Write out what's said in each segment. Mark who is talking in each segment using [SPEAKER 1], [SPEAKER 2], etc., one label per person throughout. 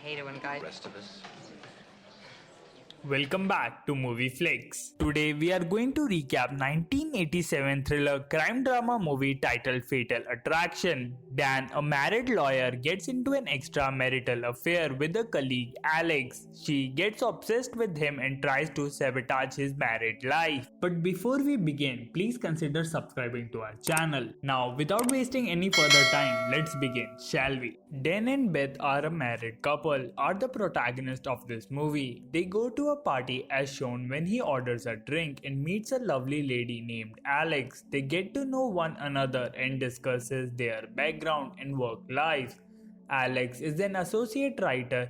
[SPEAKER 1] hate it when guys.
[SPEAKER 2] Rest of us.
[SPEAKER 3] Welcome back to Movie Flix. Today we are going to recap 1987 thriller crime drama movie titled Fatal Attraction. Dan, a married lawyer, gets into an extramarital affair with a colleague, Alex. She gets obsessed with him and tries to sabotage his married life. But before we begin, please consider subscribing to our channel. Now, without wasting any further time, let's begin, shall we? Dan and Beth are a married couple, are the protagonists of this movie. They go to a party as shown when he orders a drink and meets a lovely lady named Alex. They get to know one another and discusses their background and work lives. Alex is an associate writer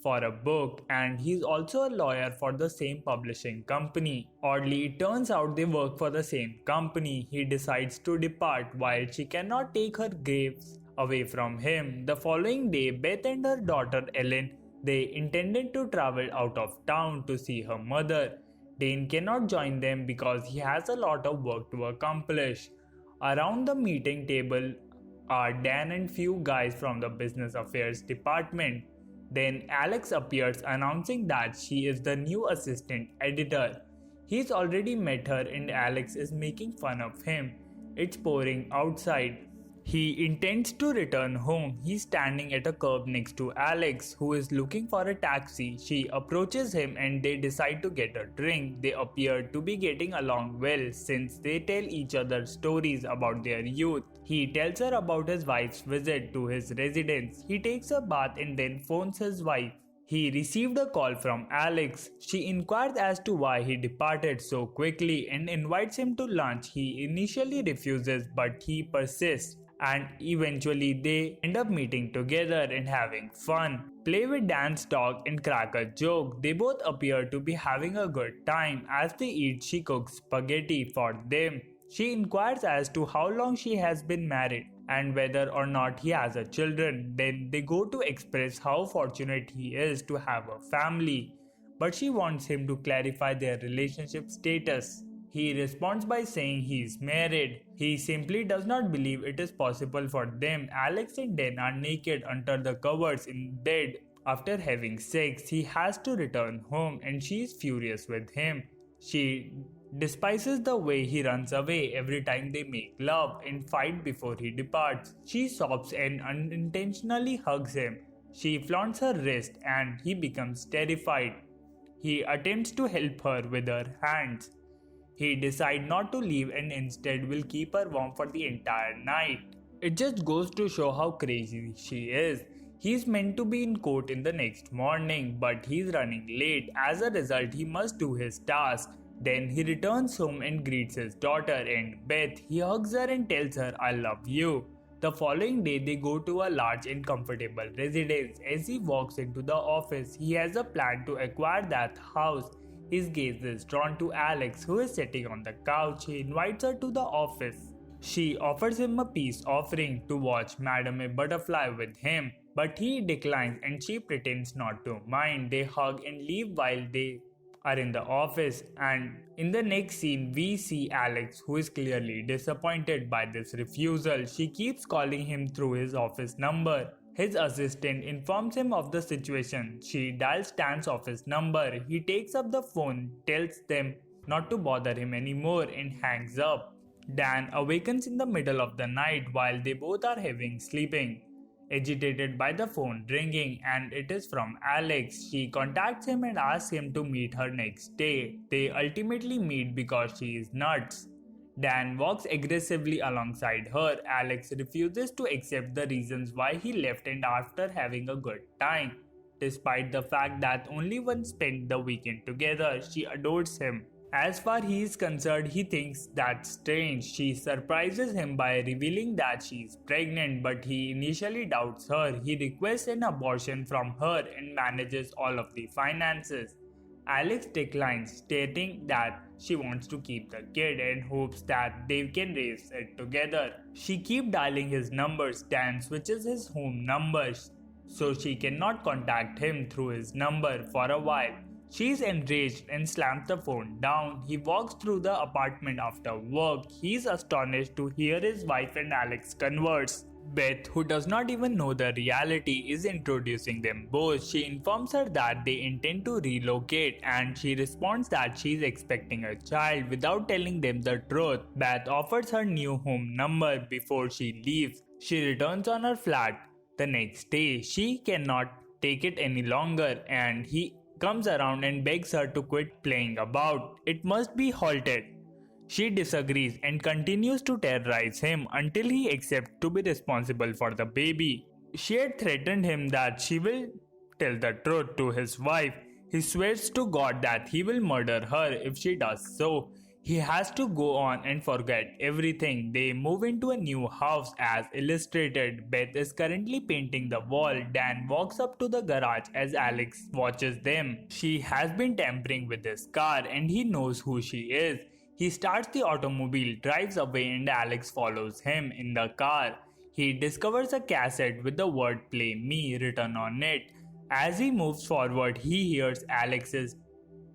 [SPEAKER 3] for a book and he's also a lawyer for the same publishing company. Oddly, it turns out they work for the same company. He decides to depart while she cannot take her graves away from him. The following day, Beth and her daughter Ellen, they intended to travel out of town to see her mother. Dane cannot join them because he has a lot of work to accomplish. Around the meeting table are Dan and few guys from the business affairs department. Then Alex appears announcing that she is the new assistant editor. He's already met her and Alex is making fun of him. It's pouring outside. He intends to return home. He's standing at a curb next to Alex, who is looking for a taxi. She approaches him and they decide to get a drink. They appear to be getting along well since they tell each other stories about their youth. He tells her about his wife's visit to his residence. He takes a bath and then phones his wife. He received a call from Alex. She inquires as to why he departed so quickly and invites him to lunch. He initially refuses, but he persists. And eventually they end up meeting together and having fun. Play with Dan's dog and crack a joke. They both appear to be having a good time. As they eat, she cooks spaghetti for them. She inquires as to how long she has been married and whether or not he has a children. Then they go to express how fortunate he is to have a family. But she wants him to clarify their relationship status. He responds by saying he is married. He simply does not believe it is possible for them. Alex and Dan are naked under the covers in bed. After having sex, he has to return home and she is furious with him. She despises the way he runs away every time they make love and fight before he departs. She sobs and unintentionally hugs him. She flaunts her wrist and he becomes terrified. He attempts to help her with her hands. He decides not to leave and instead will keep her warm for the entire night. It just goes to show how crazy she is. He's meant to be in court in the next morning, but he's running late. As a result, he must do his task. Then he returns home and greets his daughter and Beth. He hugs her and tells her, "I love you." The following day, they go to a large and comfortable residence. As he walks into the office, he has a plan to acquire that house. His gaze is drawn to Alex, who is sitting on the couch. He invites her to the office. She offers him a peace offering to watch Madame a Butterfly with him, but he declines and she pretends not to mind. They hug and leave while they are in the office, and in the next scene we see Alex, who is clearly disappointed by this refusal. She keeps calling him through his office number. His assistant informs him of the situation. She dials Dan's office number. He takes up the phone, tells them not to bother him anymore and hangs up. Dan awakens in the middle of the night while they both are having sleeping, agitated by the phone ringing, and it is from Alex. She contacts him and asks him to meet her next day. They ultimately meet because she is nuts. Dan walks aggressively alongside her. Alex refuses to accept the reasons why he left and after having a good time. Despite the fact that only one spent the weekend together, she adores him. As far he is concerned, he thinks that's strange. She surprises him by revealing that she is pregnant, but he initially doubts her. He requests an abortion from her and manages all of the finances. Alex declines, stating that she wants to keep the kid and hopes that they can raise it together. She keeps dialing his numbers. Dan switches his home numbers so she cannot contact him through his number for a while. She is enraged and slams the phone down. He walks through the apartment after work. He is astonished to hear his wife and Alex converse. Beth, who does not even know the reality, is introducing them both. She informs her that they intend to relocate and she responds that she is expecting a child without telling them the truth. Beth offers her new home number before she leaves. She returns on her flat the next day. She cannot take it any longer and he comes around and begs her to quit playing about. It must be halted. She disagrees and continues to terrorize him until he accepts to be responsible for the baby. She had threatened him that she will tell the truth to his wife. He swears to God that he will murder her if she does so. He has to go on and forget everything. They move into a new house as illustrated. Beth is currently painting the wall. Dan walks up to the garage as Alex watches them. She has been tampering with his car and he knows who she is. He starts the automobile, drives away, and Alex follows him in the car. He discovers a cassette with the word "Play Me" written on it. As he moves forward, he hears Alex's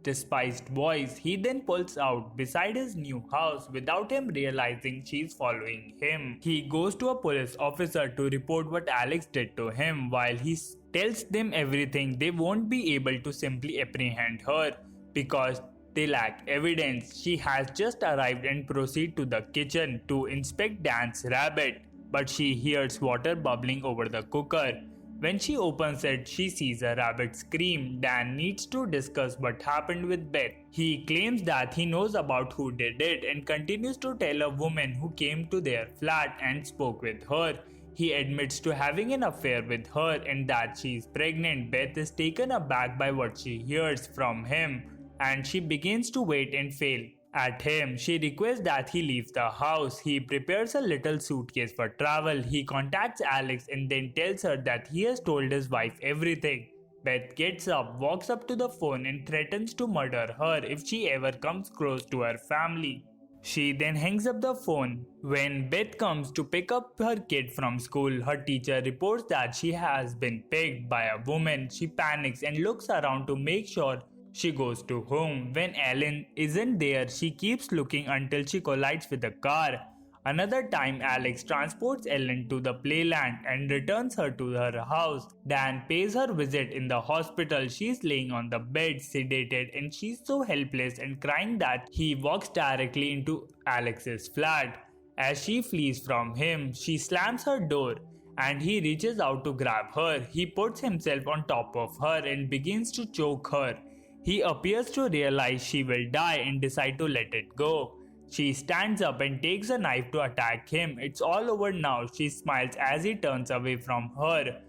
[SPEAKER 3] despised voice. He then pulls out beside his new house without him realizing she's following him. He goes to a police officer to report what Alex did to him. While he tells them everything, they won't be able to simply apprehend her because they lack evidence. She has just arrived and proceeds to the kitchen to inspect Dan's rabbit, but she hears water bubbling over the cooker. When she opens it, she sees a rabbit scream. Dan needs to discuss what happened with Beth. He claims that he knows about who did it and continues to tell a woman who came to their flat and spoke with her. He admits to having an affair with her and that she is pregnant. Beth is taken aback by what she hears from him, and she begins to wait and fail at him. She requests that he leaves the house. He prepares a little suitcase for travel. He contacts Alex and then tells her that he has told his wife everything. Beth gets up, walks up to the phone and threatens to murder her if she ever comes close to her family. She then hangs up the phone. When Beth comes to pick up her kid from school, her teacher reports that she has been picked by a woman. She panics and looks around to make sure she goes to home. When Ellen isn't there, she keeps looking until she collides with a car. Another time, Alex transports Ellen to the playland and returns her to her house. Dan pays her visit in the hospital. She's laying on the bed, sedated, and she's so helpless and crying that he walks directly into Alex's flat. As she flees from him, she slams her door and he reaches out to grab her. He puts himself on top of her and begins to choke her. He appears to realize she will die and decide to let it go. She stands up and takes a knife to attack him. It's all over now. She smiles as he turns away from her.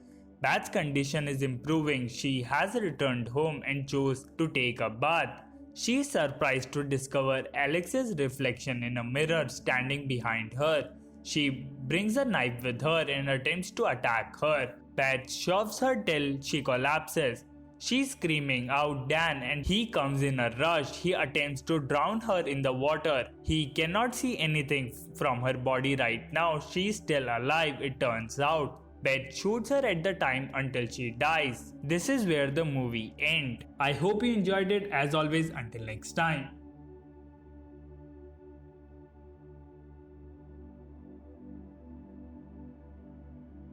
[SPEAKER 3] Beth's condition is improving. She has returned home and chose to take a bath. She is surprised to discover Alex's reflection in a mirror standing behind her. She brings a knife with her and attempts to attack her. Beth shoves her till she collapses. She's screaming out Dan and he comes in a rush. He attempts to drown her in the water. He cannot see anything from her body right now. She's still alive, it turns out. Beth shoots her at the time until she dies. This is where the movie ends. I hope you enjoyed it. As always, until next time.